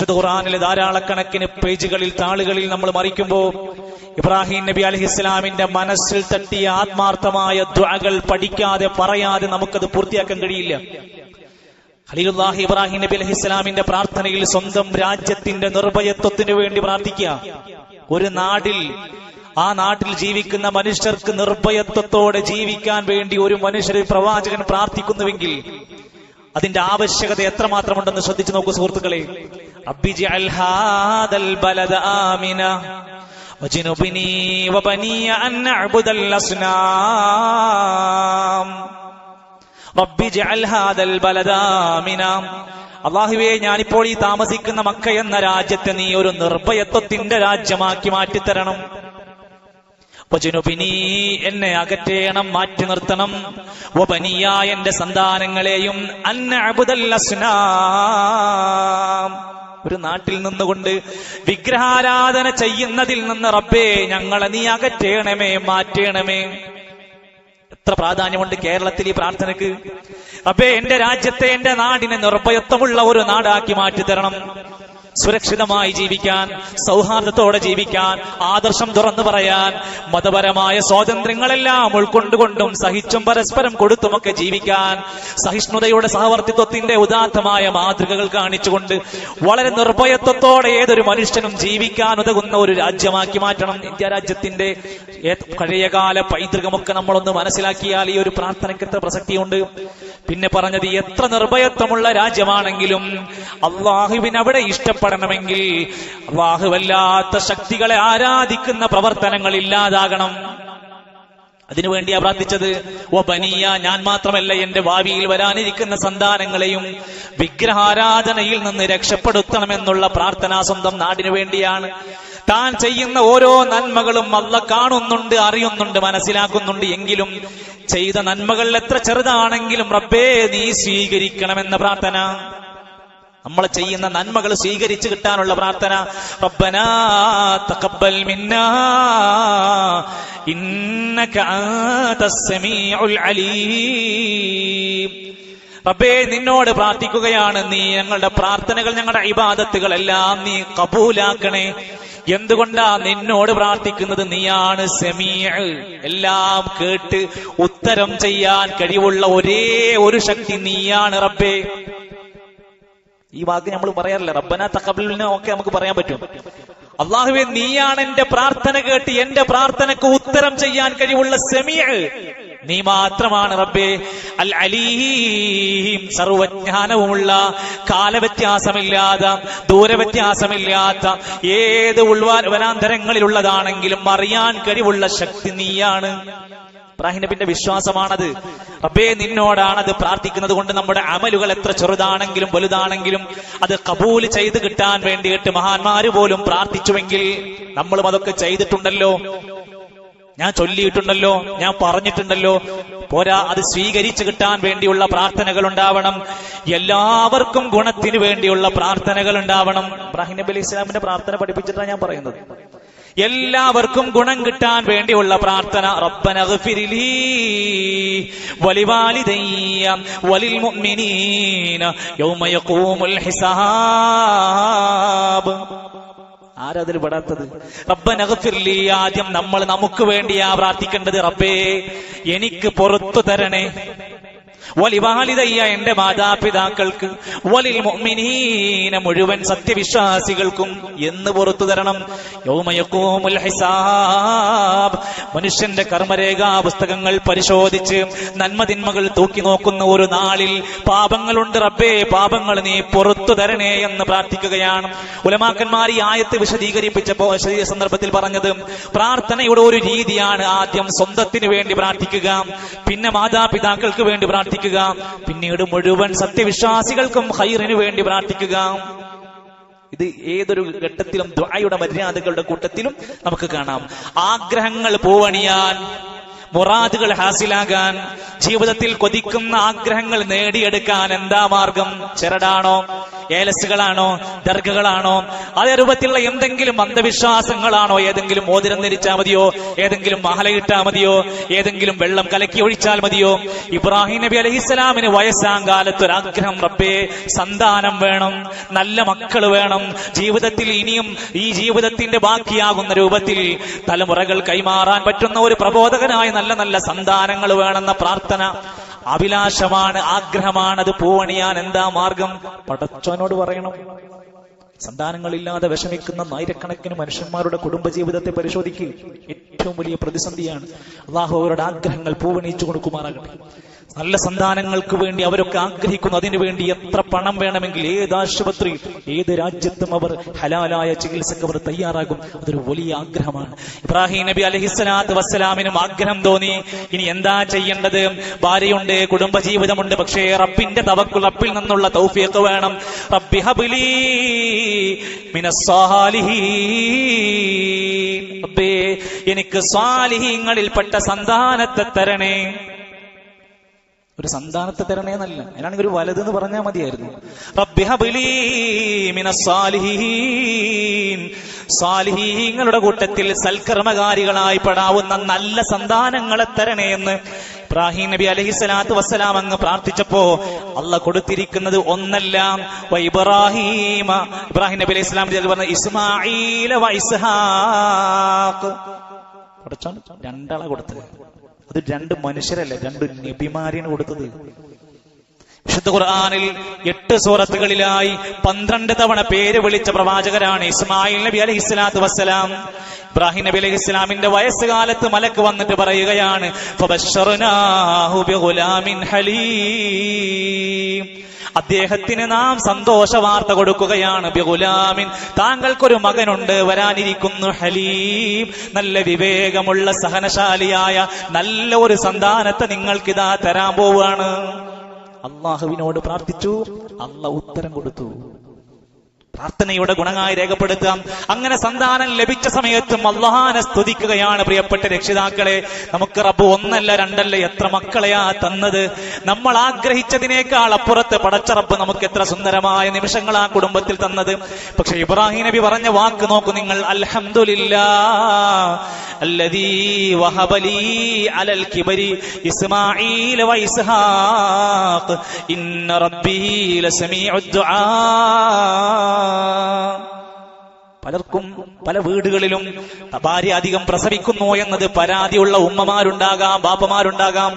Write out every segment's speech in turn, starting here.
വിശുദ്ധ ഖുർആനിലെ ധാരാളക്കണക്കിന് പേജുകളിൽ താളുകളിൽ നമ്മൾ മറിക്കുമ്പോൾ ഇബ്രാഹിം നബി അലൈഹിസ്സലാമിന്റെ മനസ്സിൽ തട്ടിയ ആത്മാർത്ഥമായ ദുആകൾ പഠിക്കാതെ പറയാതെ നമുക്കത് പൂർത്തിയാക്കാൻ കഴിയില്ല. ഖലീലുല്ലാഹി ഇബ്രാഹിം നബി അലൈഹിസ്സലാമിന്റെ പ്രാർത്ഥനയിൽ സ്വന്തം രാജ്യത്തിന്റെ നിർഭയത്വത്തിന് വേണ്ടി പ്രാർത്ഥിക്കുക. ഒരു നാടിൽ, ആ നാട്ടിൽ ജീവിക്കുന്ന മനുഷ്യർക്ക് നിർഭയത്വത്തോടെ ജീവിക്കാൻ വേണ്ടി ഒരു പ്രവാചകൻ പ്രാർത്ഥിക്കുന്നുവെങ്കിൽ അതിന്റെ ആവശ്യകത എത്രമാത്രമുണ്ടെന്ന് ശ്രദ്ധിച്ചു നോക്കൂ സുഹൃത്തുക്കളെ. റബ്ബി ജഅൽ ഹാദൽ ബലദ ആമിന വജ്നുബ്നി വബനിയ അൻ നഅ്ബുദൽ അസ്നാം. റബ്ബി ജഅൽ ഹാദൽ ബലദ ആമിന. അല്ലാഹുവേ, ഞാനിപ്പോൾ ഈ താമസിക്കുന്ന മക്ക എന്ന രാജ്യത്തെ നീ ഒരു നിർഭയത്വത്തിന്റെ രാജ്യമാക്കി മാറ്റിത്തരണം. വജ്നുബ്നി, എന്നെ അകറ്റേണം, മാറ്റി നിർത്തണം. വബനിയ, എന്റെ സന്താനങ്ങളെയും അൻ നഅ്ബുദൽ അസ്നാം. ഒരു നാട്ടിൽ നിന്നുകൊണ്ട് വിഗ്രഹാരാധന ചെയ്യുന്നതിൽ നിന്ന് റബ്ബേ ഞങ്ങളെ നീ അകറ്റേണമേ, മാറ്റേണമേ. എത്ര പ്രാധാന്യമുണ്ട് കേരളത്തിൽ ഈ പ്രാർത്ഥനക്ക്. റബ്ബേ, എന്റെ രാജ്യത്തെ, എന്റെ നാടിനെ നിർഭയത്വമുള്ള ഒരു നാടാക്കി മാറ്റി തരണം. സുരക്ഷിതമായി ജീവിക്കാൻ, സൗഹാർദ്ദത്തോടെ ജീവിക്കാൻ, ആദർശം തുറന്നു പറയാൻ, മതപരമായ സ്വാതന്ത്ര്യങ്ങളെല്ലാം ഉൾക്കൊണ്ടുകൊണ്ടും സഹിച്ചും പരസ്പരം കൊടുത്തുമൊക്കെ ജീവിക്കാൻ, സഹിഷ്ണുതയുടെ സഹവർത്തിത്വത്തിന്റെ ഉദാത്തമായ മാതൃകകൾ കാണിച്ചുകൊണ്ട് വളരെ നിർഭയത്വത്തോടെ ഏതൊരു മനുഷ്യനും ജീവിക്കാൻ ഉതകുന്ന ഒരു രാജ്യമാക്കി മാറ്റണം. ഇന്ത്യ രാജ്യത്തിന്റെ പഴയകാല പൈതൃകമൊക്കെ നമ്മളൊന്ന് മനസ്സിലാക്കിയാൽ ഈ ഒരു പ്രാർത്ഥനയ്ക്ക് എത്ര പ്രസക്തിയുണ്ട്. പിന്നെ പറഞ്ഞത്, എത്ര നിർഭയത്വമുള്ള രാജ്യമാണെങ്കിലും അള്ളാഹുവിന് അവിടെ ഇഷ്ടപ്പെടണമെങ്കിൽ അള്ളാഹുവല്ലാത്ത ശക്തികളെ ആരാധിക്കുന്ന പ്രവർത്തനങ്ങൾ ഇല്ലാതാകണം. അതിനുവേണ്ടിയാ പ്രാർത്ഥിച്ചത്. വബനിയ, ഞാൻ മാത്രമല്ല എന്റെ ഭാവിയിൽ വരാനിരിക്കുന്ന സന്താനങ്ങളെയും വിഗ്രഹാരാധനയിൽ നിന്ന് രക്ഷപ്പെടുത്തണമെന്നുള്ള പ്രാർത്ഥന സ്വന്തം നാടിനു വേണ്ടിയാണ്. താൻ ചെയ്യുന്ന ഓരോ നന്മകളും അല്ലാഹ് കാണുന്നുണ്ട്, അറിയുന്നുണ്ട്, മനസ്സിലാക്കുന്നുണ്ട്. എങ്കിലും ചെയ്ത നന്മകൾ എത്ര ചെറുതാണെങ്കിലും റബ്ബേ നീ സ്വീകരിക്കണമെന്ന പ്രാർത്ഥന, നമ്മൾ ചെയ്യുന്ന നന്മകൾ സ്വീകരിച്ചു കിട്ടാനുള്ള പ്രാർത്ഥന. റബ്ബനാ തഖബ്ബൽ മിന്നാ ഇന്നക അൻതസ് സമീഉൽ അലീം. റബ്ബേ, നിന്നോട് പ്രാർത്ഥിക്കുകയാണ്, നീ ഞങ്ങളുടെ പ്രാർത്ഥനകൾ, ഞങ്ങളുടെ ഇബാദത്തുകളെല്ലാം നീ കബൂലാക്കണേ. എന്തുകൊണ്ടാ നിന്നോട് പ്രാർത്ഥിക്കുന്നത്? നീയാണ് സമീഅ്, എല്ലാം കേട്ട് ഉത്തരം ചെയ്യാൻ കഴിവുള്ള ഒരേ ഒരു ശക്തി നീയാണ് റബ്ബേ. ഈ വാക്ക് നമ്മൾ പറയാറില്ല. റബ്ബനാ തഖബ്ബൽ മിന്നാ ഒക്കെ നമുക്ക് പറയാൻ പറ്റും. അല്ലാഹുവേ, നീയാണ് എന്റെ പ്രാർത്ഥന കേട്ട് എന്റെ പ്രാർത്ഥനക്ക് ഉത്തരം ചെയ്യാൻ കഴിവുള്ള സമീഅ്, നീ മാത്രമാണ് റബ്ബേ. അൽ അലീം, സർവജ്ഞാനവുമുള്ള, കാലവ്യത്യാസമില്ലാത്ത, ദൂരവ്യത്യാസമില്ലാത്ത, ഏത് വനാന്തരങ്ങളിലുള്ളതാണെങ്കിലും അറിയാൻ കഴിവുള്ള ശക്തി നീയാണ്. ഇബ്രാഹിം നബിന്റെ വിശ്വാസമാണത്. റബ്ബേ, നിന്നോടാണത് പ്രാർത്ഥിക്കുന്നത് കൊണ്ട് നമ്മുടെ അമലുകൾ എത്ര ചെറുതാണെങ്കിലും വലുതാണെങ്കിലും അത് കബൂൽ ചെയ്ത് കിട്ടാൻ വേണ്ടിയിട്ട് മഹാന്മാര് പോലും പ്രാർത്ഥിച്ചുവെങ്കിൽ നമ്മളും അതൊക്കെ ചെയ്തിട്ടുണ്ടല്ലോ, ഞാൻ ചൊല്ലിയിട്ടുണ്ടല്ലോ, ഞാൻ പറഞ്ഞിട്ടുണ്ടല്ലോ. പോരാ, അത് സ്വീകരിച്ചു കിട്ടാൻ വേണ്ടിയുള്ള പ്രാർത്ഥനകൾ ഉണ്ടാവണം. എല്ലാവർക്കും ഗുണത്തിന് വേണ്ടിയുള്ള പ്രാർത്ഥനകൾ ഉണ്ടാവണം. ഇബ്രാഹിം നബി അലൈഹി സ്വലാമിന്റെ പ്രാർത്ഥന പഠിപ്പിച്ചിട്ടാണ് ഞാൻ പറയുന്നത്. എല്ലാവർക്കും ഗുണം കിട്ടാൻ വേണ്ടിയുള്ള പ്രാർത്ഥന. റബ്ബനഗ്ഫിർലീ വലിവാലിദയ്യ വലിൽ മുഅ്മിനീന യൗമ യഖൂമുൽ ഹിസാബ്. ആരതിൽ പെടാത്തത്? റബ്ബനഗ്ഫിർലീ, ആദ്യം നമ്മൾ നമുക്ക് വേണ്ടിയാ പ്രാർത്ഥിക്കേണ്ടത്. റബ്ബേ, എനിക്ക് പുറത്തു തരണേ. വലിവാലിദയ്യ, എന്റെ മാതാപിതാക്കൾക്ക്, വലിൽ മുഅ്മിനീന, മുഴുവൻ സത്യവിശ്വാസികൾക്കും എന്ന് പുറത്തു തരണം. യൗമ യഖൂമുൽ ഹിസാബ്, മനുഷ്യന്റെ കർമ്മരേഖാ പുസ്തകങ്ങൾ പരിശോധിച്ച് നന്മതിന്മകൾ തൂക്കി നോക്കുന്ന ഒരു നാളിൽ പാപങ്ങളുണ്ട് റബ്ബേ, പാപങ്ങൾ നീ പുറത്തു തരണേ എന്ന് പ്രാർത്ഥിക്കുകയാണ്. ഉലമാക്കന്മാർ ഈ ആയത്ത് വിശദീകരിപ്പിച്ചപ്പോ സന്ദർഭത്തിൽ പറഞ്ഞത് പ്രാർത്ഥനയുടെ ഒരു രീതിയാണ്. ആദ്യം സ്വന്തത്തിന് വേണ്ടി പ്രാർത്ഥിക്കുക, പിന്നെ മാതാപിതാക്കൾക്ക് വേണ്ടി പ്രാർത്ഥിക്കുക, പിന്നീട് മുഴുവൻ സത്യവിശ്വാസികൾക്കും ഖൈറിന് വേണ്ടി പ്രാർത്ഥിക്കുക. ഇത് ഏതൊരു ഘട്ടത്തിലും ദുആയുടെ മര്യാദകളുടെ കൂട്ടത്തിലും നമുക്ക് കാണാം. ആഗ്രഹങ്ങൾ പൂവണിയാൻ, മുറാദുകൾ ഹാസിലാകാൻ, ജീവിതത്തിൽ കൊതിക്കുന്ന ആഗ്രഹങ്ങൾ നേടിയെടുക്കാൻ എന്താ മാർഗം? ചരടാണോ? ഏലസുകളാണോ, ദർഗകളാണോ, അതേ രൂപത്തിലുള്ള എന്തെങ്കിലും അന്ധവിശ്വാസങ്ങളാണോ? ഏതെങ്കിലും മോതിരം ധരിച്ചാൽ മതിയോ, ഏതെങ്കിലും മാല ഇട്ടാൽ മതിയോ, ഏതെങ്കിലും വെള്ളം കലക്കി ഒഴിച്ചാൽ മതിയോ? ഇബ്രാഹിം നബി അലൈഹിസ്സലാമിന് വയസ്സാം കാലത്ത് ഒരാഗ്രഹം, റബ്ബേ സന്താനം വേണം, നല്ല മക്കൾ വേണം, ജീവിതത്തിൽ ഇനിയും ഈ ജീവിതത്തിന്റെ ബാക്കിയാകുന്ന രൂപത്തിൽ തലമുറകൾ കൈമാറാൻ പറ്റുന്ന ഒരു പ്രബോധകനായ നല്ല നല്ല സന്താനങ്ങൾ വേണമെന്ന പ്രാർത്ഥന, അഭിലാഷമാണ്, ആഗ്രഹമാണ്. അത് പൂവണിയാൻ എന്താ മാർഗം? പടച്ചോനോട് പറയണം. സന്താനങ്ങളില്ലാതെ വിഷമിക്കുന്ന ആയിരക്കണക്കിന് മനുഷ്യന്മാരുടെ കുടുംബജീവിതത്തെ പരിശോധിക്കുക. ഏറ്റവും വലിയ പ്രതിസന്ധിയാണ്. അല്ലാഹു അവരുടെ ആഗ്രഹങ്ങൾ പൂവണിയിച്ചു കൊടുക്കുമാറാകട്ടെ. നല്ല സന്താനങ്ങൾക്ക് വേണ്ടി അവരൊക്കെ ആഗ്രഹിക്കുന്നു. അതിനുവേണ്ടി എത്ര പണം വേണമെങ്കിൽ, ഏത് ആശുപത്രി, ഏത് രാജ്യത്തും അവർ ഹലാലായ ചികിത്സക്ക് അവർ തയ്യാറാകും. അതൊരു വലിയ ആഗ്രഹമാണ്. ഇബ്രാഹിം നബി അലൈഹിസ്സലാത്തു വസ്സലാമിനും ആഗ്രഹം തോന്നി. ഇനി എന്താ ചെയ്യേണ്ടത്? ഭാര്യയുണ്ട്, കുടുംബജീവിതമുണ്ട്, പക്ഷേ റബ്ബിന്റെ തവക്കുൽ, റബ്ബിൽ നിന്നുള്ള തൗഫീഖ് വേണം. റബ്ബി ഹബ്ലി മിനസ് സാലിഹീൻ, റബ്ബേ എനിക്ക് സ്വാലിഹീങ്ങളിൽപ്പെട്ട സന്താനത്തെ തരണേ. ഒരു സന്താനത്തെ തരണേന്നല്ല, അതിനാണെങ്കിൽ ഒരു വലതെന്ന് പറഞ്ഞാൽ മതിയായിരുന്നു. റബ്ബി ഹബ്ലി മിനസ് സാലിഹീൻ, സാലിഹീങ്ങളുടെ കൂട്ടത്തിൽ സൽക്കർമ്മകാരികളായി പെടാവുന്ന നല്ല സന്താനങ്ങളെ തരണേ എന്ന് ഇബ്രാഹിം നബി അലൈഹിസ്സലാത്തു വസ്സലാം അങ്ങ് പ്രാർത്ഥിച്ചപ്പോ അള്ളാഹ് കൊടുത്തിരിക്കുന്നത് ഒന്നല്ല, ഇബ്രാഹിം നബി അലൈഹി സ്വലാം പറഞ്ഞ ഇസ്മാഈല വ ഇസ്ഹാഖ്, രണ്ടാളെ കൊടുത്തത്. അത് രണ്ട് മനുഷ്യരല്ല, രണ്ട് നബിമാരെയാണ് കൊടുത്തത്. വിശുദ്ധ ഖുർആനിൽ 8 സൂറത്തുകളിലായി 12 തവണ പേര് വിളിച്ച പ്രവാചകരാണ് ഇസ്മായിൽ നബി അലൈഹിസ്സലാത്തു വസ്സലാം. ഇബ്രാഹിം നബി അലൈഹിസ്സലാമിന്റെ വയസ്സുകാലത്ത് മലക്ക് വന്നിട്ട് പറയുകയാണ്, ഫബശ്ശർനാഹു ബിഗുലാമിൻ ഹലീം, അദ്ദേഹത്തിന് നാം സന്തോഷ വാർത്ത കൊടുക്കുകയാണ്. ബിഗുലാമിൻ, താങ്കൾക്കൊരു മകനുണ്ട്, വരാനിരിക്കുന്നു. ഹലീം, നല്ല വിവേകമുള്ള സഹനശാലിയായ നല്ല ഒരു സന്താനത്തെ നിങ്ങൾക്കിതാ തരാൻ പോവുകയാണ്. അള്ളാഹുവിനോട് പ്രാർത്ഥിച്ചു, അള്ളാഹ് ഉത്തരം കൊടുത്തു. പ്രാർത്ഥനയുടെ ഗുണമായി രേഖപ്പെടുത്താം. അങ്ങനെ സന്താനം ലഭിച്ച സമയത്തും അള്ളാഹാനെ സ്തുതിക്കുകയാണ്. പ്രിയപ്പെട്ട രക്ഷിതാക്കളെ, നമുക്ക് റബ്ബ് ഒന്നല്ല രണ്ടല്ല എത്ര മക്കളെയാ തന്നത്. നമ്മൾ ആഗ്രഹിച്ചതിനേക്കാൾ അപ്പുറത്ത് പടച്ച റബ്ബ് നമുക്ക് എത്ര സുന്ദരമായ നിമിഷങ്ങൾ ആ കുടുംബത്തിൽ തന്നത്. പക്ഷെ ഇബ്രാഹിം നബി പറഞ്ഞ വാക്ക് നോക്കൂ നിങ്ങൾ, അൽഹംദുലില്ലാഹ് അല്ലദീ വഹബലി അലൽ കിബരി ഇസ്മാഈല വ ഇസ്ഹാഖ് ഇന്ന റബ്ബീ ലസമീഉദ് ദുആ. പലർക്കും പല വീടുകളിലും ഭാര്യ അധികം പ്രസവിക്കുന്നു എന്നത് പരാതിയുള്ള ഉമ്മമാരുണ്ടാകാം, ബാപ്പമാരുണ്ടാകാം.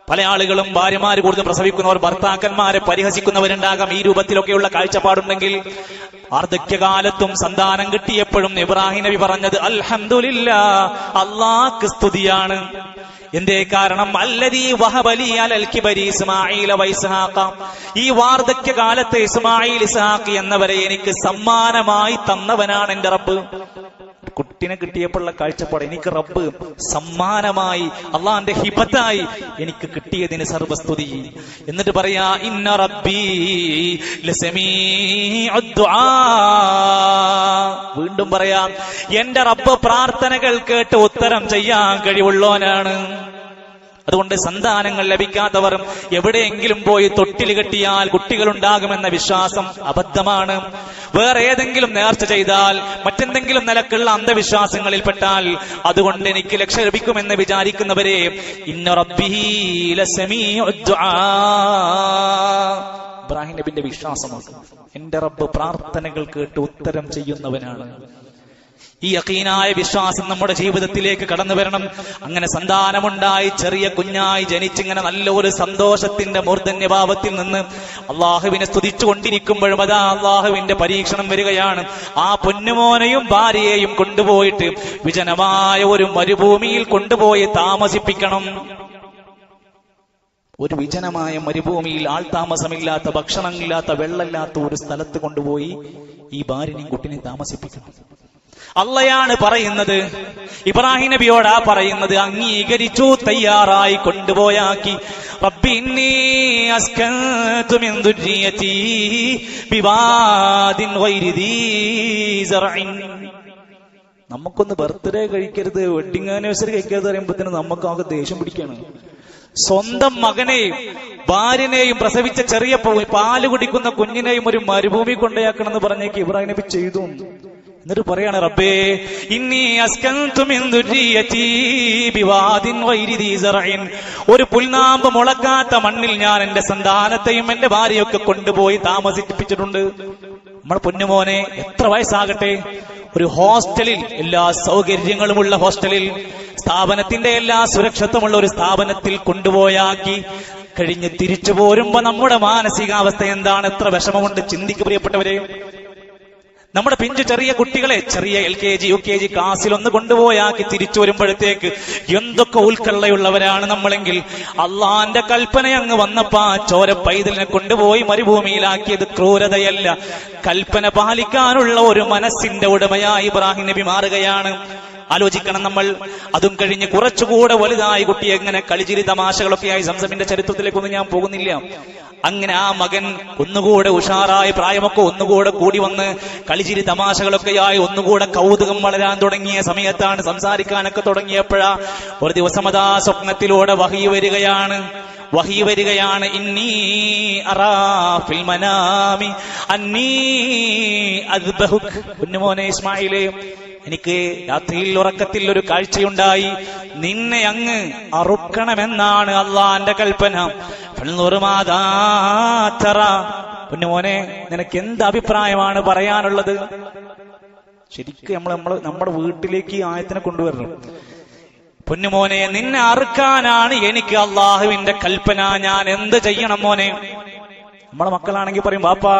പല ആളുകളും ഭാര്യമാര് കൂടുതൽ പ്രസവിക്കുന്നവർ, ഭർത്താക്കന്മാരെ പരിഹസിക്കുന്നവരുണ്ടാകാം. ഈ രൂപത്തിലൊക്കെയുള്ള കാഴ്ചപ്പാടുണ്ടെങ്കിൽ വാർദ്ധക്യകാലത്തും സന്താനം കിട്ടിയപ്പോഴും ഇബ്രാഹിം നബി പറഞ്ഞത് അൽഹംദുലില്ലാഹ്, അല്ലാഹ്ക്ക് സ്തുതിയാണ്. എന്തേ കാരണം? അല്ലദീ വഹബലി അലൽ കിബരി ഇസ്മാഈല വ ഇസ്ഹാഖ, ഈ വാർദ്ധക്യകാലത്തെ ഇസ്മാഈൽ ഇസ്ഹാഖ് എന്നവരെ എനിക്ക് സമ്മാനമായി തന്നവനാണ് എന്റെ റബ്ബ്. കുട്ടിനെ കിട്ടിയപ്പോഴുള്ള കാഴ്ചപ്പാട്, എനിക്ക് റബ്ബ് സമ്മാനമായി, അള്ളാന്റെ ഹിബത്തായി എനിക്ക് കിട്ടിയതിന് സർവസ്തുതി. എന്നിട്ട് പറയാ, ഇന്ന റബ്ബീ ലസമീഉദ് ദുആ. വീണ്ടും പറയാം, എന്റെ റബ്ബ് പ്രാർത്ഥനകൾ കേട്ട് ഉത്തരം ചെയ്യാൻ കഴിവുള്ളവനാണ്. അതുകൊണ്ട് സന്താനങ്ങൾ ലഭിക്കാത്തവർ എവിടെയെങ്കിലും പോയി തൊട്ടിൽ കെട്ടിയാൽ കുട്ടികളുണ്ടാകുമെന്ന വിശ്വാസം അബദ്ധമാണ്. വേറെ ഏതെങ്കിലും നേർച്ച ചെയ്താൽ, മറ്റെന്തെങ്കിലും നിലക്കുള്ള അന്ധവിശ്വാസങ്ങളിൽപ്പെട്ടാൽ അതുകൊണ്ട് എനിക്ക് രക്ഷ ലഭിക്കുമെന്ന് വിചാരിക്കുന്നവരെ, ഇന്ന റബ്ബീ ലസമീഉദ് ദുആ. ഇബ്രാഹിം നബിന്റെ വിശ്വാസമാണ്, എന്റെ റബ്ബ് പ്രാർത്ഥനകൾ കേട്ട് ഉത്തരം ചെയ്യുന്നവനാണ്. ഈ യഖീനായ വിശ്വാസം നമ്മുടെ ജീവിതത്തിലേക്ക് കടന്നു വരണം. അങ്ങനെ സന്താനമുണ്ടായി ചെറിയ കുഞ്ഞായി ജനിച്ചിങ്ങനെ നല്ല ഒരു സന്തോഷത്തിന്റെ മൂർധന്യഭാവത്തിൽ നിന്ന് അള്ളാഹുവിനെ സ്തുതിച്ചുകൊണ്ടിരിക്കുമ്പോഴും അതാ അള്ളാഹുവിന്റെ പരീക്ഷണം വരികയാണ്. ആ പൊന്നുമോനെയും ഭാര്യയെയും കൊണ്ടുപോയിട്ട് വിജനമായ ഒരു മരുഭൂമിയിൽ കൊണ്ടുപോയി താമസിപ്പിക്കണം. ഒരു വിജനമായ മരുഭൂമിയിൽ, ആൾ താമസമില്ലാത്ത, ഭക്ഷണമില്ലാത്ത, വെള്ളമില്ലാത്ത ഒരു സ്ഥലത്ത് കൊണ്ടുപോയി ഈ ഭാര്യനെയും കുട്ടിനെയും താമസിപ്പിക്കണം. അള്ളയാണ് പറയുന്നത്, ഇബ്രാഹിം നബിയോടാ പറയുന്നത്. അംഗീകരിച്ചു, തയ്യാറായി, കൊണ്ടുപോയാക്കി. റബ്ബി ഇന്നി അസ്കൻതു മിൻ ദുർരിയതി ബിവാദിൻ ഗൈരി ദീ സറഇൻ. നമുക്കൊന്ന് ബർത്ത്ഡേ കഴിക്കരുത്, വെഡിങ് ആനിവേഴ്സറി കഴിക്കരുത് പറയുമ്പോഴത്തേന് നമുക്കാകെ ദേഷ്യം പിടിക്കുകയാണ്. സ്വന്തം മകനെയും ഭാര്യനെയും പ്രസവിച്ച ചെറിയ പാല് കുടിക്കുന്ന കുഞ്ഞിനെയും ഒരു മരുഭൂമി കൊണ്ടയാക്കണമെന്ന് പറഞ്ഞേക്ക് ഇബ്രാഹിം നബി ചെയ്തു. എന്നിട്ട് പറയാണ്, റബ്ബേ ഇന്നി അസ്കൻതു മിൻ ദുരിയതി ബിവാദിൻ ഗൈരി ദീ സറഇൻ, ഒരു പുൽനാമ്പ് മുളക്കാത്ത മണ്ണിൽ ഞാൻ എന്റെ സന്താനത്തെയും എന്റെ ഭാര്യയൊക്കെ കൊണ്ടുപോയി താമസിപ്പിച്ചിട്ടുണ്ട്. നമ്മൾ പൊന്നുമോനെ എത്ര വയസ്സാകട്ടെ, ഒരു ഹോസ്റ്റലിൽ എല്ലാ സൗകര്യങ്ങളുമുള്ള ഹോസ്റ്റലിൽ, സ്ഥാപനത്തിന്റെ എല്ലാ സുരക്ഷത്വമുള്ള ഒരു സ്ഥാപനത്തിൽ കൊണ്ടുപോയാക്കി കഴിഞ്ഞ് തിരിച്ചു പോരുമ്പോ നമ്മുടെ മാനസികാവസ്ഥ എന്താണ്? എത്ര വിഷമമുണ്ട് ചിന്തിക്ക് പ്രിയപ്പെട്ടവരെ. നമ്മുടെ പിഞ്ചു ചെറിയ കുട്ടികളെ ചെറിയ LKG UKG ക്ലാസ്സിൽ ഒന്ന് കൊണ്ടുപോയാക്കി തിരിച്ചു വരുമ്പോഴത്തേക്ക് എന്തൊക്കെ ഉൾക്കൊള്ളയുള്ളവരാണ് നമ്മളെങ്കിൽ, അള്ളാന്റെ കൽപ്പന അങ്ങ് വന്നപ്പാ ചോര പൈതലിനെ കൊണ്ടുപോയി മരുഭൂമിയിലാക്കിയത് ക്രൂരതയല്ല, കൽപ്പന പാലിക്കാനുള്ള ഒരു മനസ്സിന്റെ ഉടമയായി ഇബ്രാഹിം നബി മാറുകയാണ്. ആലോചിക്കണം നമ്മൾ. അതും കഴിഞ്ഞ് കുറച്ചുകൂടെ വലുതായി കുട്ടി എങ്ങനെ കളിചിരി തമാശകളൊക്കെയായി, സംസമിന്റെ ചരിത്രത്തിലേക്കൊന്നും ഞാൻ പോകുന്നില്ല. അങ്ങനെ ആ മകൻ ഒന്നുകൂടെ ഉഷാറായി, പ്രായമൊക്കെ ഒന്നുകൂടെ കൂടി വന്ന് കളിചിരി തമാശകളൊക്കെയായി ഒന്നുകൂടെ കൗതുകം വളരാൻ തുടങ്ങിയ സമയത്താണ്, സംസാരിക്കാനൊക്കെ തുടങ്ങിയപ്പോഴാ ഒരു ദിവസം അതാ സ്വപ്നത്തിലൂടെ വഹി വരികയാണ്. ഇന്നി അറാ ഫിൽ മനാമി അന്നീ അദ്ബഹുക്, കുഞ്ഞുമോനെ ഇസ്മായിലേ, എനിക്ക് രാത്രിയിൽ ഉറക്കത്തിൽ ഒരു കാഴ്ചയുണ്ടായി, നിന്നെ അങ്ങ് അറുക്കണമെന്നാണ് അള്ളാന്റെ കൽപ്പന. പൊന്നുമോനെ, നിനക്ക് എന്ത് അഭിപ്രായമാണ് പറയാനുള്ളത്? ശരിക്കും നമ്മുടെ വീട്ടിലേക്ക് ഈ ആയത്തിനെ കൊണ്ടുവരണം. പൊന്നുമോനെ, നിന്നെ അറുക്കാനാണ് എനിക്ക് അള്ളാഹുവിന്റെ കൽപ്പന, ഞാൻ എന്ത് ചെയ്യണം മോനെ? നമ്മളെ മക്കളാണെങ്കിൽ പറയും, ബാപ്പാ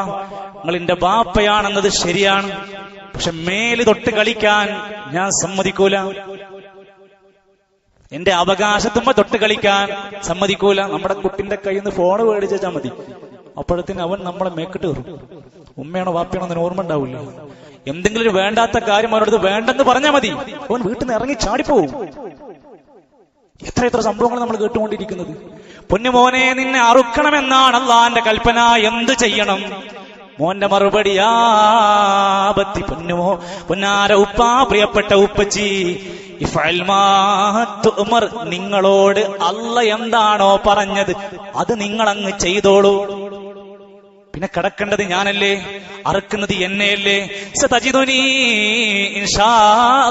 നിങ്ങൾ എന്റെ ബാപ്പയാണെന്നത് ശരിയാണ്, പക്ഷെ മേല് തൊട്ട് കളിക്കാൻ ഞാൻ സമ്മതിക്കൂല, എന്റെ അവകാശത്തുമ്പോ തൊട്ട് കളിക്കാൻ സമ്മതിക്കൂല. നമ്മുടെ കുട്ടിന്റെ കയ്യിൽ നിന്ന് ഫോണ് മേടിച്ചാൽ മതി, അപ്പോഴത്തേന് അവൻ നമ്മളെ മേക്കിട്ട് കയറും. ഉമ്മയാണോ വാപ്പയാണോ എന്ന് ഓർമ്മ ഉണ്ടാവില്ല. എന്തെങ്കിലും ഒരു വേണ്ടാത്ത കാര്യം അവനോട് വേണ്ടെന്ന് പറഞ്ഞാൽ മതി, അവൻ വീട്ടിൽ നിന്ന് ഇറങ്ങി ചാടിപ്പോവും. എത്ര സംഭവങ്ങൾ നമ്മൾ കേട്ടുകൊണ്ടിരിക്കുന്നത്. പൊന്നുമോനെ, നിന്നെ അറുക്കണമെന്നാണ് അള്ളാന്റെ കൽപ്പന, എന്ത് ചെയ്യണം? മോന്റെ മറുപടിയാപത്തി, പൊന്നുമോ പൊന്നാര ഉപ്പ, പ്രിയപ്പെട്ട ഉപ്പച്ചി, നിങ്ങളോട് അള്ള എന്താണോ പറഞ്ഞത് അത് നിങ്ങളങ്ങ് ചെയ്തോളൂ. പിന്നെ കിടക്കേണ്ടത് ഞാനല്ലേ, അറുക്കുന്നത് എന്നെയല്ലേ. സതജിദുനീ ഇൻഷാ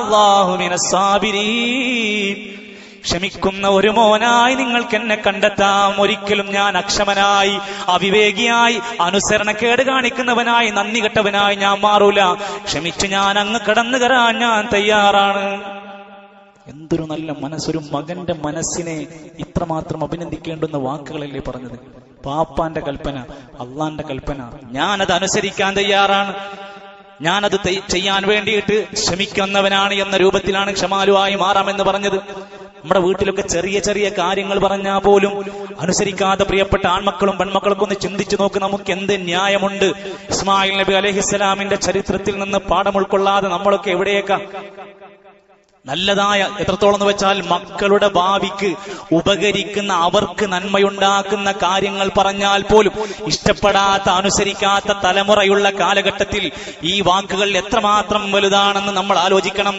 അല്ലാഹു മിനസ് സാബിരീൻ, ക്ഷമിക്കുന്ന ഒരു മോനായി നിങ്ങൾക്ക് എന്നെ കണ്ടെത്താം. ഒരിക്കലും ഞാൻ അക്ഷമനായി, അവിവേകിയായി, അനുസരണക്കേട് കാണിക്കുന്നവനായി, നന്ദി കെട്ടവനായി ഞാൻ മാറൂല. ക്ഷമിച്ച് ഞാൻ അങ്ങ് കടന്നു കയറാൻ ഞാൻ തയ്യാറാണ്. എന്തൊരു നല്ല മനസ്സൊരു മകന്റെ മനസ്സിനെ ഇത്രമാത്രം അഭിനന്ദിക്കേണ്ടുന്ന വാക്കുകളല്ലേ പറഞ്ഞത്. പാപ്പാന്റെ കൽപ്പന, അള്ളാന്റെ കൽപ്പന, ഞാനത് അനുസരിക്കാൻ തയ്യാറാണ്, ഞാനത് ചെയ്യാൻ വേണ്ടിയിട്ട് ശ്രമിക്കുന്നവനാണ് എന്ന രൂപത്തിലാണ് ക്ഷമാലുവായി മാറാമെന്ന് പറഞ്ഞത്. നമ്മുടെ വീട്ടിലൊക്കെ ചെറിയ ചെറിയ കാര്യങ്ങൾ പറഞ്ഞാൽ പോലും അനുസരിക്കാതെ പ്രിയപ്പെട്ട ആൺമക്കളും പെൺമക്കളൊക്കെ ഒന്ന് ചിന്തിച്ചു നോക്ക്, നമുക്ക് എന്ത് ന്യായമുണ്ട്? ഇസ്മായിൽ നബി അലൈഹിസ്സലാമിന്റെ ചരിത്രത്തിൽ നിന്ന് പാഠം ഉൾക്കൊള്ളാതെ നമ്മളൊക്കെ എവിടെയൊക്കെ നല്ലതായ, എത്രത്തോളം എന്ന് വെച്ചാൽ മക്കളുടെ ഭാവിക്ക് ഉപകരിക്കുന്ന, അവർക്ക് നന്മയുണ്ടാക്കുന്ന കാര്യങ്ങൾ പറഞ്ഞാൽ പോലും ഇഷ്ടപ്പെടാത്ത, അനുസരിക്കാത്ത തലമുറയുള്ള കാലഘട്ടത്തിൽ ഈ വാക്കുകൾ എത്രമാത്രം വലുതാണെന്ന് നമ്മൾ ആലോചിക്കണം.